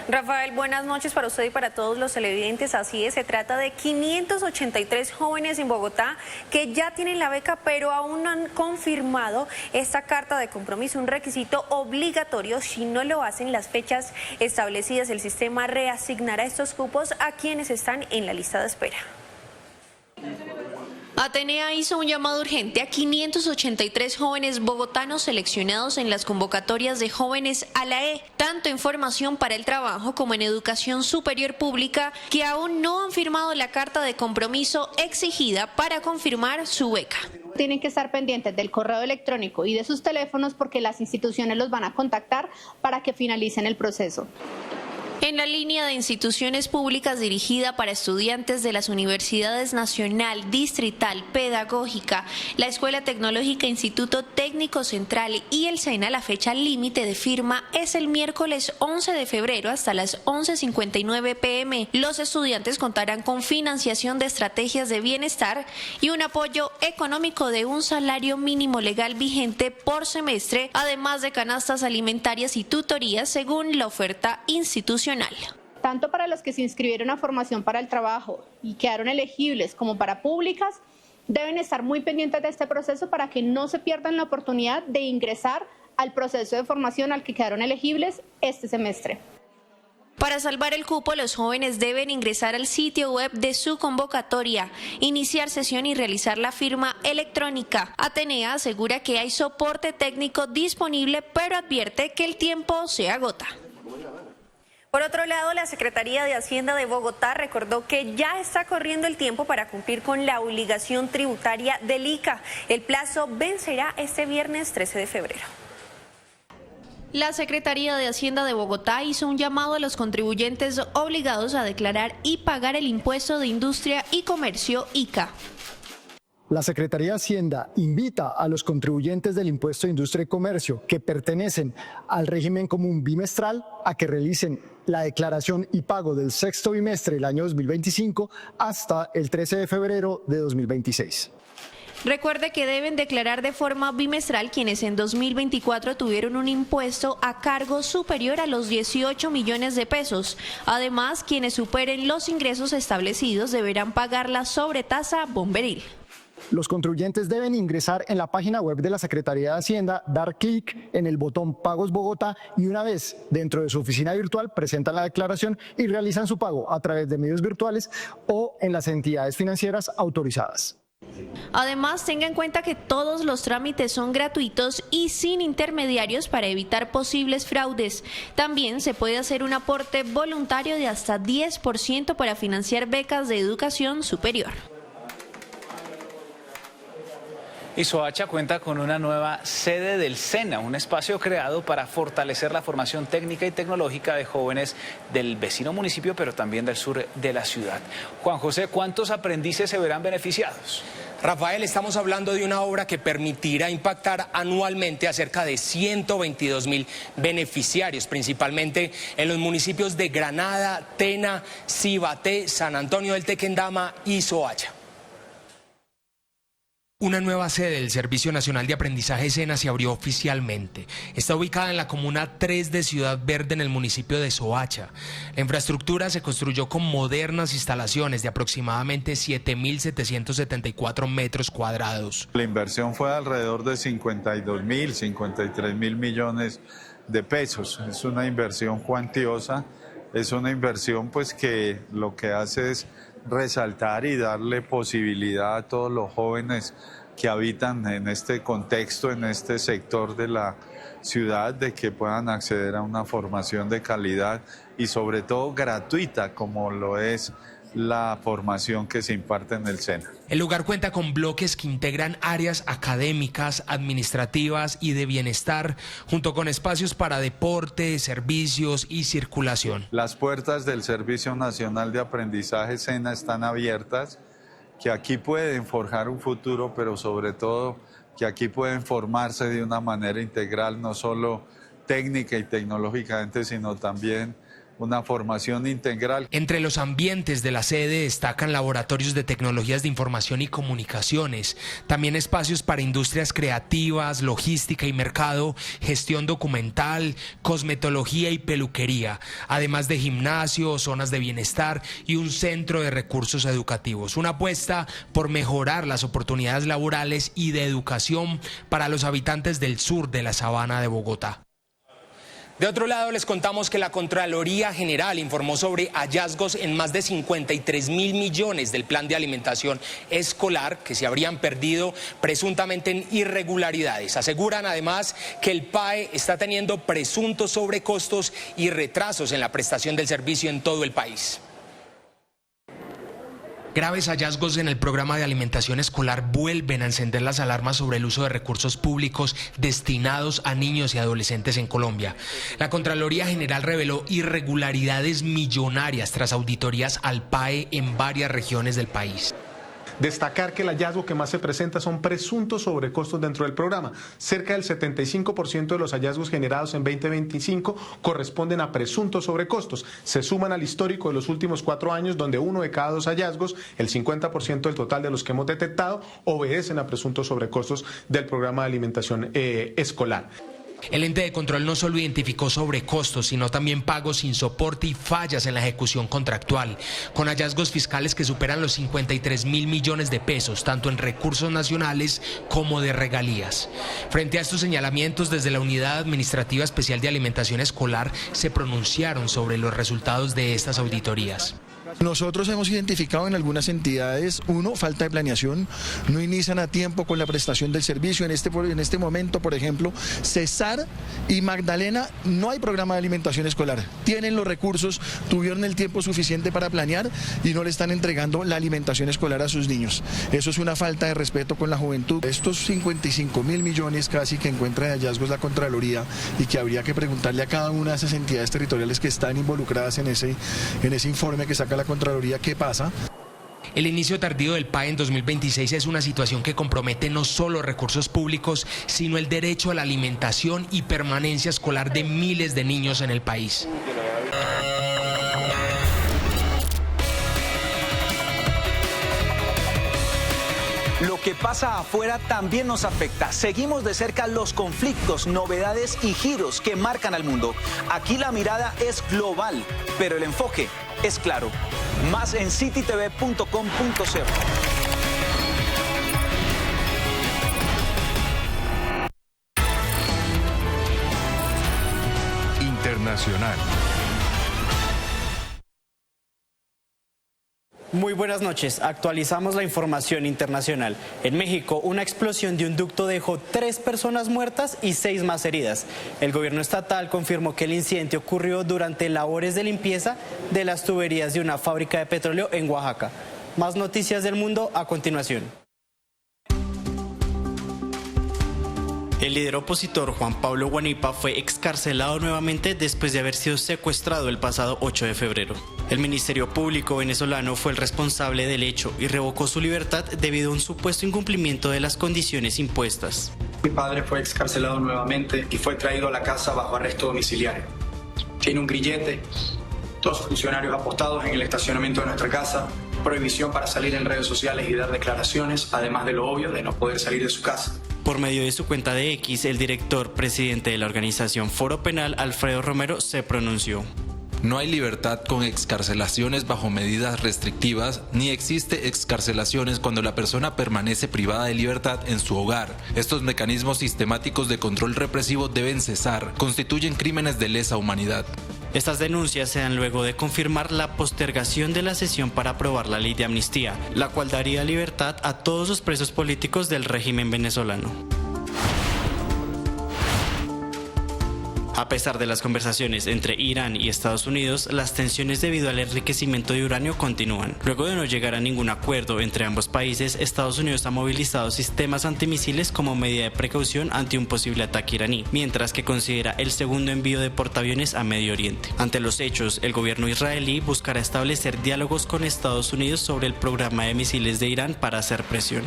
Rafael, buenas noches para usted y para todos los televidentes. Así es, se trata de 583 jóvenes en Bogotá que ya tienen la beca, pero aún no han confirmado esta carta de compromiso, un requisito obligatorio. Si no lo hacen, las fechas establecidas, el sistema reasignará estos cupos a quienes están en la lista de espera. Atenea hizo un llamado urgente a 583 jóvenes bogotanos seleccionados en las convocatorias de Jóvenes a la E, tanto en formación para el trabajo como en educación superior pública, que aún no han firmado la carta de compromiso exigida para confirmar su beca. Tienen que estar pendientes del correo electrónico y de sus teléfonos porque las instituciones los van a contactar para que finalicen el proceso. En la línea de instituciones públicas dirigida para estudiantes de las Universidades Nacional, Distrital, Pedagógica, la Escuela Tecnológica Instituto Técnico Central y el SENA, la fecha límite de firma es el miércoles 11 de febrero hasta las 11:59 p.m. Los estudiantes contarán con financiación de estrategias de bienestar y un apoyo económico de un salario mínimo legal vigente por semestre, además de canastas alimentarias y tutorías según la oferta institucional. Tanto para los que se inscribieron a formación para el trabajo y quedaron elegibles como para públicas, deben estar muy pendientes de este proceso para que no se pierdan la oportunidad de ingresar al proceso de formación al que quedaron elegibles este semestre. Para salvar el cupo, los jóvenes deben ingresar al sitio web de su convocatoria, iniciar sesión y realizar la firma electrónica. Atenea asegura que hay soporte técnico disponible, pero advierte que el tiempo se agota. Por otro lado, la Secretaría de Hacienda de Bogotá recordó que ya está corriendo el tiempo para cumplir con la obligación tributaria del ICA. El plazo vencerá este viernes 13 de febrero. La Secretaría de Hacienda de Bogotá hizo un llamado a los contribuyentes obligados a declarar y pagar el impuesto de industria y comercio ICA. La Secretaría de Hacienda invita a los contribuyentes del impuesto de industria y comercio que pertenecen al régimen común bimestral a que realicen la declaración y pago del sexto bimestre del año 2025 hasta el 13 de febrero de 2026. Recuerde que deben declarar de forma bimestral quienes en 2024 tuvieron un impuesto a cargo superior a los 18 millones de pesos. Además, quienes superen los ingresos establecidos deberán pagar la sobretasa bomberil. Los contribuyentes deben ingresar en la página web de la Secretaría de Hacienda, dar clic en el botón Pagos Bogotá y una vez dentro de su oficina virtual presentan la declaración y realizan su pago a través de medios virtuales o en las entidades financieras autorizadas. Además, tenga en cuenta que todos los trámites son gratuitos y sin intermediarios para evitar posibles fraudes. También se puede hacer un aporte voluntario de hasta 10% para financiar becas de educación superior. Y Soacha cuenta con una nueva sede del SENA, un espacio creado para fortalecer la formación técnica y tecnológica de jóvenes del vecino municipio, pero también del sur de la ciudad. Juan José, ¿cuántos aprendices se verán beneficiados? Rafael, estamos hablando de una obra que permitirá impactar anualmente a cerca de 122.000 beneficiarios, principalmente en los municipios de Granada, Tena, Cibaté, San Antonio del Tequendama y Soacha. Una nueva sede del Servicio Nacional de Aprendizaje SENA se abrió oficialmente. Está ubicada en la Comuna 3 de Ciudad Verde, en el municipio de Soacha. La infraestructura se construyó con modernas instalaciones de aproximadamente 7.774 metros cuadrados. La inversión fue de alrededor de 53.000 millones de pesos. Es una inversión cuantiosa, es una inversión pues que lo que hace es resaltar y darle posibilidad a todos los jóvenes que habitan en este contexto, en este sector de la ciudad, de que puedan acceder a una formación de calidad y sobre todo gratuita, como lo es la formación que se imparte en el SENA. El lugar cuenta con bloques que integran áreas académicas, administrativas y de bienestar, junto con espacios para deporte, servicios y circulación. Las puertas del Servicio Nacional de Aprendizaje SENA están abiertas, que aquí pueden forjar un futuro, pero sobre todo que aquí pueden formarse de una manera integral, no solo técnica y tecnológicamente, sino también una formación integral. Entre los ambientes de la sede destacan laboratorios de tecnologías de información y comunicaciones, también espacios para industrias creativas, logística y mercado, gestión documental, cosmetología y peluquería, además de gimnasio, zonas de bienestar y un centro de recursos educativos. Una apuesta por mejorar las oportunidades laborales y de educación para los habitantes del sur de la Sabana de Bogotá. De otro lado, les contamos que la Contraloría General informó sobre hallazgos en más de 53.000 millones del plan de alimentación escolar que se habrían perdido presuntamente en irregularidades. Aseguran además que el PAE está teniendo presuntos sobrecostos y retrasos en la prestación del servicio en todo el país. Graves hallazgos en el programa de alimentación escolar vuelven a encender las alarmas sobre el uso de recursos públicos destinados a niños y adolescentes en Colombia. La Contraloría General reveló irregularidades millonarias tras auditorías al PAE en varias regiones del país. Destacar que el hallazgo que más se presenta son presuntos sobrecostos dentro del programa. Cerca del 75% de los hallazgos generados en 2025 corresponden a presuntos sobrecostos. Se suman al histórico de los últimos 4 años, donde 1 de cada 2 hallazgos, el 50% del total de los que hemos detectado, obedecen a presuntos sobrecostos del programa de alimentación escolar. El ente de control no solo identificó sobrecostos, sino también pagos sin soporte y fallas en la ejecución contractual, con hallazgos fiscales que superan los 53.000 millones de pesos, tanto en recursos nacionales como de regalías. Frente a estos señalamientos, desde la Unidad Administrativa Especial de Alimentación Escolar se pronunciaron sobre los resultados de estas auditorías. Nosotros hemos identificado en algunas entidades, falta de planeación, no inician a tiempo con la prestación del servicio. En este momento, por ejemplo, Cesar y Magdalena no hay programa de alimentación escolar. Tienen los recursos, tuvieron el tiempo suficiente para planear y no le están entregando la alimentación escolar a sus niños. Eso es una falta de respeto con la juventud. Estos 55.000 millones casi que encuentra de hallazgos la Contraloría y que habría que preguntarle a cada una de esas entidades territoriales que están involucradas en ese informe que saca la Contraloría qué pasa. El inicio tardío del PAE en 2026 es una situación que compromete no solo recursos públicos, sino el derecho a la alimentación y permanencia escolar de miles de niños en el país. Lo que pasa afuera también nos afecta. Seguimos de cerca los conflictos, novedades y giros que marcan al mundo. Aquí la mirada es global, pero el enfoque es claro. Más en citytv.com.co. Internacional. Muy buenas noches. Actualizamos la información internacional. En México, una explosión de un ducto dejó 3 personas muertas y 6 más heridas. El gobierno estatal confirmó que el incidente ocurrió durante labores de limpieza de las tuberías de una fábrica de petróleo en Oaxaca. Más noticias del mundo a continuación. El líder opositor Juan Pablo Guanipa fue excarcelado nuevamente después de haber sido secuestrado el pasado 8 de febrero. El Ministerio Público venezolano fue el responsable del hecho y revocó su libertad debido a un supuesto incumplimiento de las condiciones impuestas. Mi padre fue excarcelado nuevamente y fue traído a la casa bajo arresto domiciliario. Tiene un grillete, 2 funcionarios apostados en el estacionamiento de nuestra casa, prohibición para salir en redes sociales y dar declaraciones, además de lo obvio de no poder salir de su casa. Por medio de su cuenta de X, el presidente de la organización Foro Penal, Alfredo Romero, se pronunció. No hay libertad con excarcelaciones bajo medidas restrictivas, ni existe excarcelaciones cuando la persona permanece privada de libertad en su hogar. Estos mecanismos sistemáticos de control represivo deben cesar, constituyen crímenes de lesa humanidad. Estas denuncias se dan luego de confirmar la postergación de la sesión para aprobar la ley de amnistía, la cual daría libertad a todos los presos políticos del régimen venezolano. A pesar de las conversaciones entre Irán y Estados Unidos, las tensiones debido al enriquecimiento de uranio continúan. Luego de no llegar a ningún acuerdo entre ambos países, Estados Unidos ha movilizado sistemas antimisiles como medida de precaución ante un posible ataque iraní, mientras que considera el segundo envío de portaaviones a Medio Oriente. Ante los hechos, el gobierno israelí buscará establecer diálogos con Estados Unidos sobre el programa de misiles de Irán para hacer presión.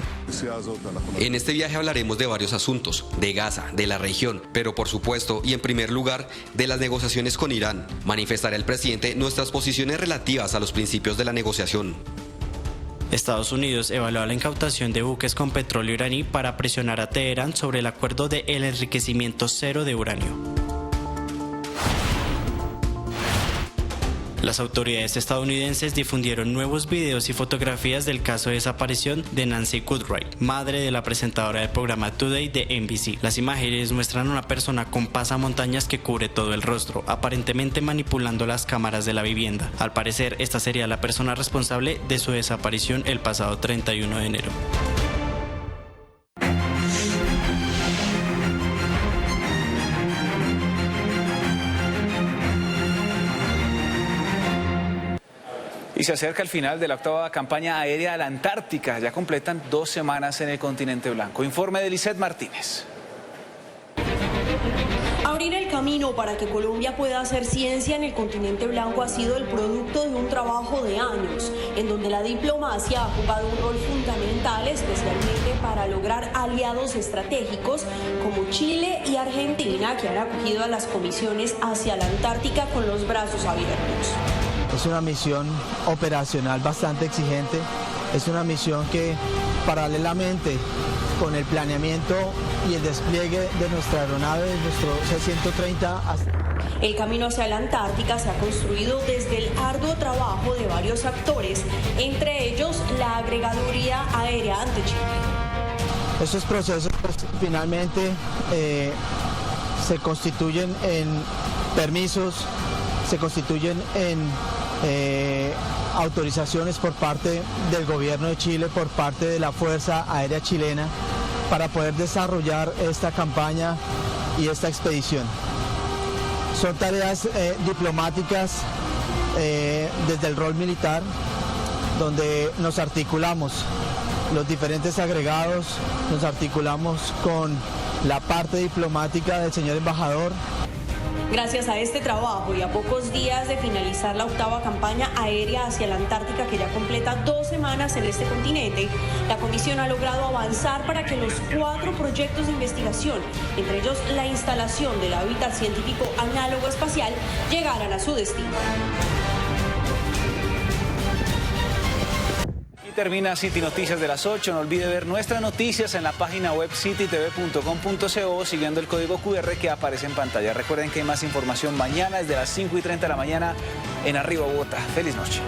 En este viaje hablaremos de varios asuntos, de Gaza, de la región, pero por supuesto y en primer lugar de las negociaciones con Irán. Manifestará el presidente nuestras posiciones relativas a los principios de la negociación. Estados Unidos evalúa la incautación de buques con petróleo iraní para presionar a Teherán sobre el acuerdo de el enriquecimiento cero de uranio. Las autoridades estadounidenses difundieron nuevos videos y fotografías del caso de desaparición de Nancy Cartwright, madre de la presentadora del programa Today de NBC. Las imágenes muestran a una persona con pasamontañas que cubre todo el rostro, aparentemente manipulando las cámaras de la vivienda. Al parecer, esta sería la persona responsable de su desaparición el pasado 31 de enero. Y se acerca el final de la 8ª campaña aérea a la Antártica. Ya completan 2 semanas en el continente blanco. Informe de Lisette Martínez. Abrir el camino para que Colombia pueda hacer ciencia en el continente blanco ha sido el producto de un trabajo de años, en donde la diplomacia ha jugado un rol fundamental, especialmente para lograr aliados estratégicos como Chile y Argentina, que han acogido a las comisiones hacia la Antártica con los brazos abiertos. Es una misión operacional bastante exigente, es una misión que paralelamente con el planeamiento y el despliegue de nuestra aeronave, nuestro C-130. El camino hacia la Antártica se ha construido desde el arduo trabajo de varios actores, entre ellos la agregaduría aérea ante Chile. Estos procesos finalmente se constituyen en permisos, se constituyen en autorizaciones por parte del gobierno de Chile, por parte de la Fuerza Aérea Chilena, para poder desarrollar esta campaña y esta expedición. Son tareas diplomáticas desde el rol militar, donde nos articulamos los diferentes agregados, nos articulamos con la parte diplomática del señor embajador. Gracias a este trabajo y a pocos días de finalizar la 8ª campaña aérea hacia la Antártica, que ya completa 2 semanas en este continente, la Comisión ha logrado avanzar para que los 4 proyectos de investigación, entre ellos la instalación del hábitat científico análogo espacial, llegaran a su destino. Termina City Noticias de las 8. No olvide ver nuestras noticias en la página web citytv.com.co siguiendo el código QR que aparece en pantalla. Recuerden que hay más información mañana desde las 5:30 de la mañana en Arriba Bogotá. Feliz noche.